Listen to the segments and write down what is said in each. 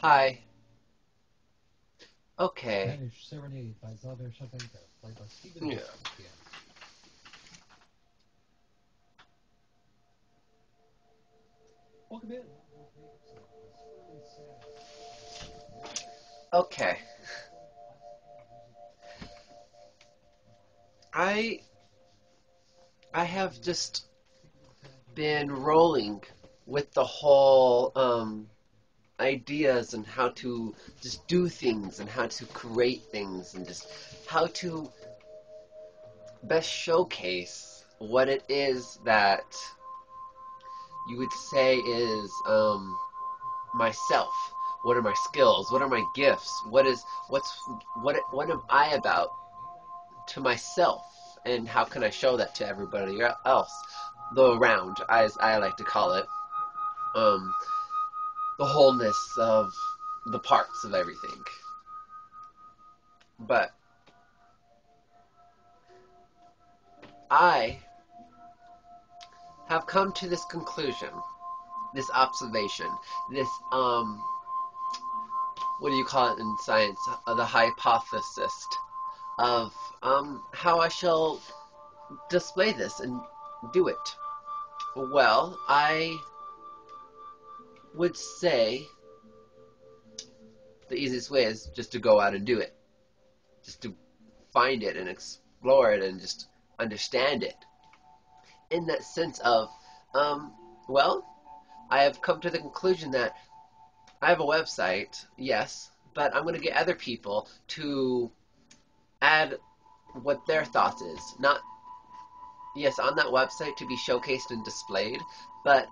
Hi. Okay. Spanish Serenade by Xavier Shabenko, played by Stephen Yeah. Bishop on piano. Welcome in. I'm Wolf Jacobson. This early Saturday episode of Okay. Classical Music I I have the just particularly talented been George rolling with the whole ideas and how to just do things and how to create things and just how to best showcase what it is that you would say is myself. What are my skills? What are my gifts? What am I about to myself, and how can I show that to everybody else, the around, as I like to call it, um, the wholeness of the parts of everything. But I have come to this conclusion, this observation, this what do you call it in science? The hypothesis of how I shall display this and do it. Well, I would say the easiest way is just to go out and do it, just to find it and explore it and just understand it. In that sense of, um, well, I have come to the conclusion that I have a website, yes, but I'm going to get other people to add what their thoughts is. Not, yes, on that website to be showcased and displayed, but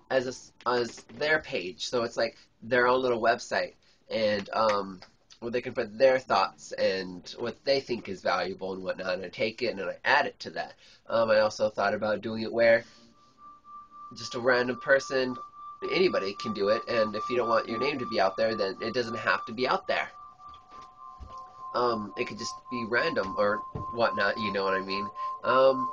as their page. So it's like their own little website, and where they can put their thoughts and what they think is valuable and whatnot. And I take it and I add it to that. I also thought about doing it where just a random person, anybody can do it, and if you don't want your name to be out there, then it doesn't have to be out there. It could just be random or whatnot. You know what I mean? Um,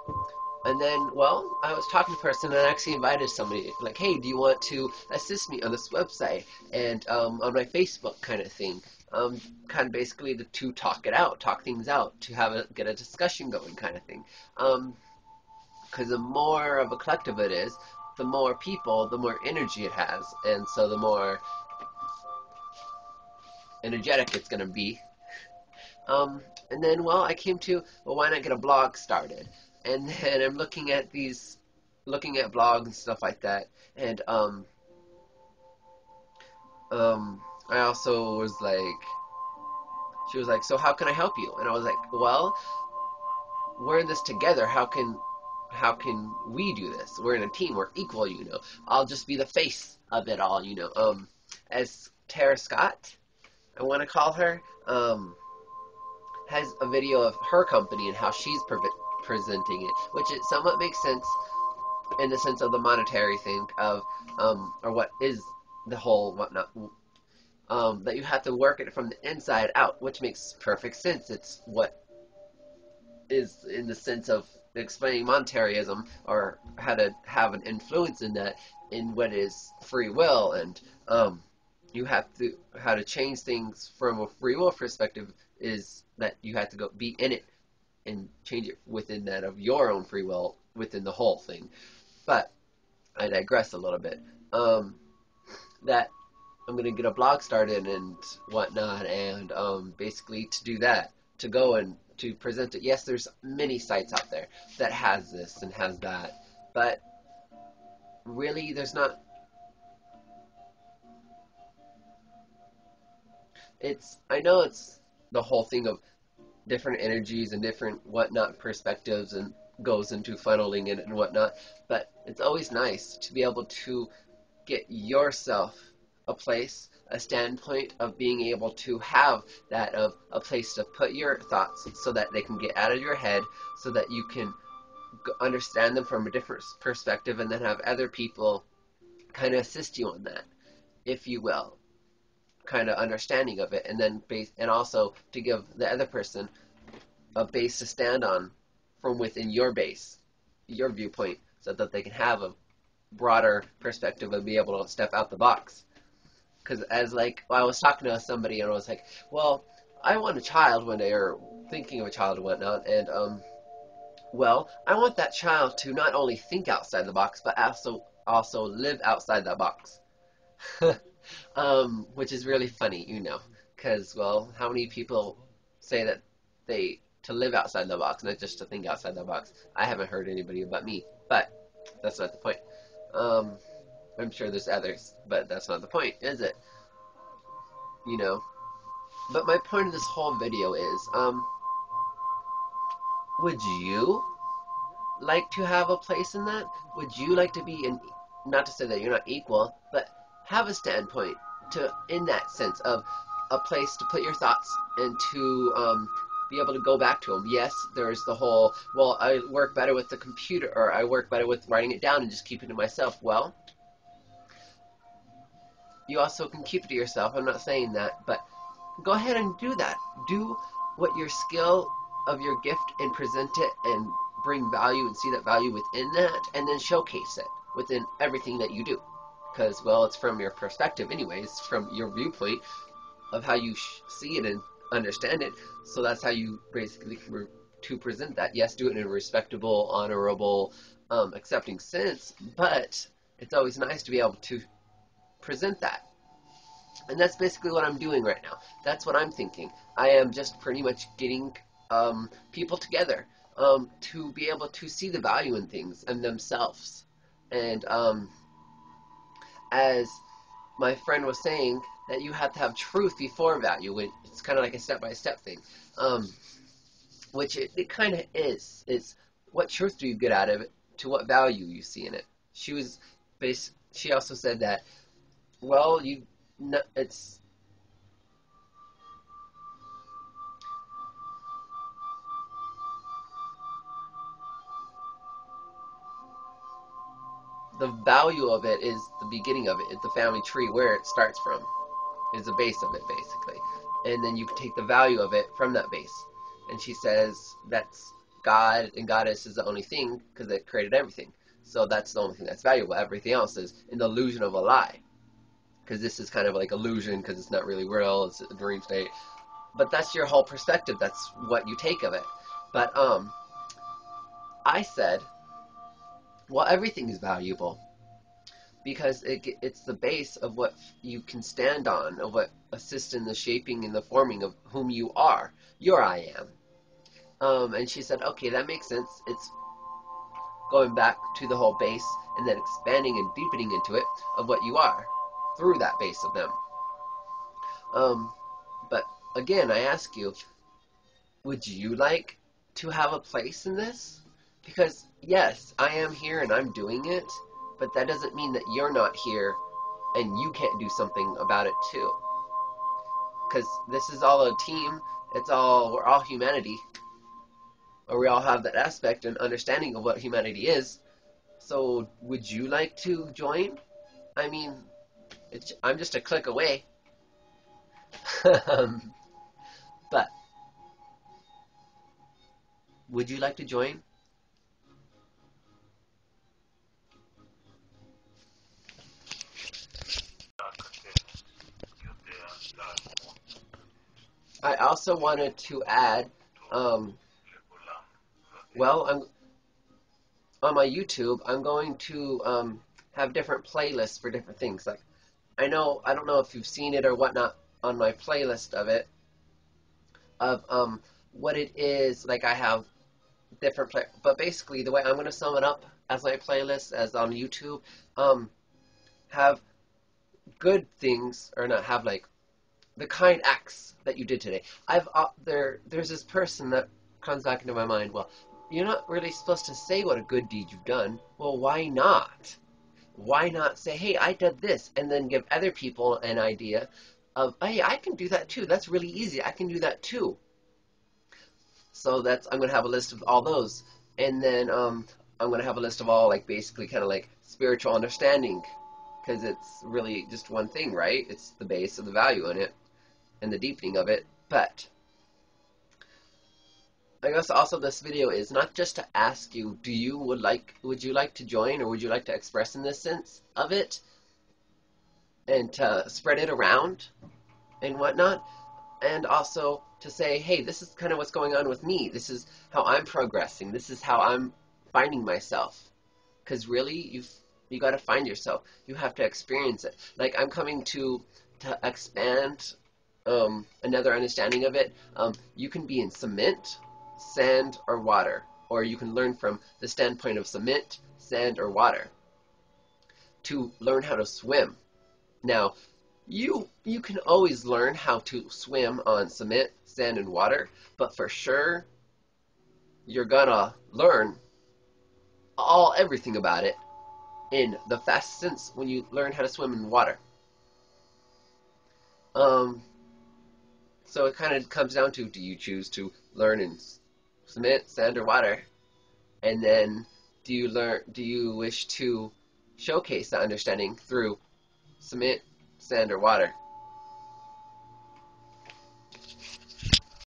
And then, well, I was talking to a person and I actually invited somebody, like, hey, do you want to assist me on this website and on my Facebook kind of thing? Kind of basically to talk it out, talk things out, to get a discussion going kind of thing. Because the more of a collective it is, the more people, the more energy it has. And so the more energetic it's going to be. And then, well, I came to, well, why not get a blog started? And then I'm looking at blogs and stuff like that. And I also was like, she was like, so how can I help you? And I was like, well, we're in this together. How can we do this? We're in a team. We're equal, you know. I'll just be the face of it all, you know. As Tara Scott, I want to call her. Has a video of her company and how she's presenting it, which it somewhat makes sense in the sense of the monetary thing of, or what is the whole whatnot, that you have to work it from the inside out, which makes perfect sense. It's what is in the sense of explaining monetarism or how to have an influence in that, in what is free will, and you have to how to change things from a free will perspective is that you have to go be in it and change it within that of your own free will within the whole thing. But I digress a little bit. That I'm gonna get a blog started and whatnot, and basically to do that, to go and to present it. Yes, there's many sites out there that has this and has that, but really, there's not. It's I know it's the whole thing of different energies and different whatnot perspectives and goes into funneling it and whatnot, but it's always nice to be able to get yourself a place, a standpoint of being able to have that of a place to put your thoughts so that they can get out of your head, so that you can understand them from a different perspective, and then have other people kind of assist you on that, if you will, kind of understanding of it, and then and also to give the other person a base to stand on from within your base, your viewpoint, so that they can have a broader perspective and be able to step out the box. Because as like I was talking to somebody and I was like, well, I want a child one day, or thinking of a child and whatnot, and well, I want that child to not only think outside the box, but also live outside that box. Which is really funny, because well, how many people say that they to live outside the box, not just to think outside the box? I haven't heard anybody but me, but that's not the point. Um, I'm sure there's others, but that's not the point, is it? You know. But my point of this whole video is, would you like to have a place in that? Would you like to be in, not to say that you're not equal, but have a standpoint to, in that sense of a place to put your thoughts and to be able to go back to them. Yes, there's the whole, well, I work better with the computer, or I work better with writing it down and just keeping it to myself. Well, you also can keep it to yourself. I'm not saying that, but go ahead and do that. Do what your skill of your gift and present it and bring value and see that value within that, and then showcase it within everything that you do. Because, well, it's from your perspective anyways, from your viewpoint of how you see it and understand it. So that's how you basically to present that. Yes, do it in a respectable, honorable, accepting sense, but it's always nice to be able to present that. And that's basically what I'm doing right now. That's what I'm thinking. I am just pretty much getting people together to be able to see the value in things and themselves. And as my friend was saying, that you have to have truth before value. It's kind of like a step-by-step thing, which it kind of is. It's what truth do you get out of it to what value you see in it. She also said that, well, it's the value of it is the beginning of it. It's the family tree where it starts from. Is the base of it, basically. And then you can take the value of it from that base. And she says that's God and Goddess is the only thing because it created everything. So that's the only thing that's valuable. Everything else is an illusion of a lie. Because this is kind of like illusion because it's not really real. It's a dream state. But that's your whole perspective. That's what you take of it. But I said, well, everything is valuable because it's the base of what you can stand on, of what assists in the shaping and the forming of whom you are, your I am. And she said, okay, that makes sense. It's going back to the whole base and then expanding and deepening into it of what you are through that base of them. But again, I ask you, would you like to have a place in this? Because yes, I am here and I'm doing it, but that doesn't mean that you're not here and you can't do something about it too. Because this is all a team. We're all humanity, or we all have that aspect and understanding of what humanity is. So would you like to join? I mean, I'm just a click away. But would you like to join? I also wanted to add, well, on my YouTube, I'm going to have different playlists for different things. Like, I don't know if you've seen it or whatnot on my playlist of it, of what it is. Like, I have different but basically the way I'm going to sum it up as my playlist, as on YouTube, have good things, or not have like the kind acts that you did today. There's this person that comes back into my mind. Well, you're not really supposed to say what a good deed you've done. Well, why not? Why not say, hey, I did this, and then give other people an idea of, hey, I can do that too. That's really easy. I can do that too. So I'm going to have a list of all those. And then I'm going to have a list of all, like, basically kind of like spiritual understanding. Because it's really just one thing, right? It's the base of the value in it and the deepening of it. But I guess also this video is not just to ask you, would you like to join, or would you like to express in this sense of it? and to spread it around and whatnot, and also to say, hey, this is kind of what's going on with me. This is how I'm progressing. This is how I'm finding myself. Because really, you got to find yourself. You have to experience it. Like I'm coming to expand another understanding of it. You can be in cement, sand, or water, or you can learn from the standpoint of cement, sand, or water to learn how to swim. Now, you can always learn how to swim on cement, sand, and water, but for sure you're gonna learn everything about it in the fast sense when you learn how to swim in water. Um, so it kind of comes down to, do you choose to learn in cement, sand, or water? And then do you wish to showcase that understanding through cement, sand, or water?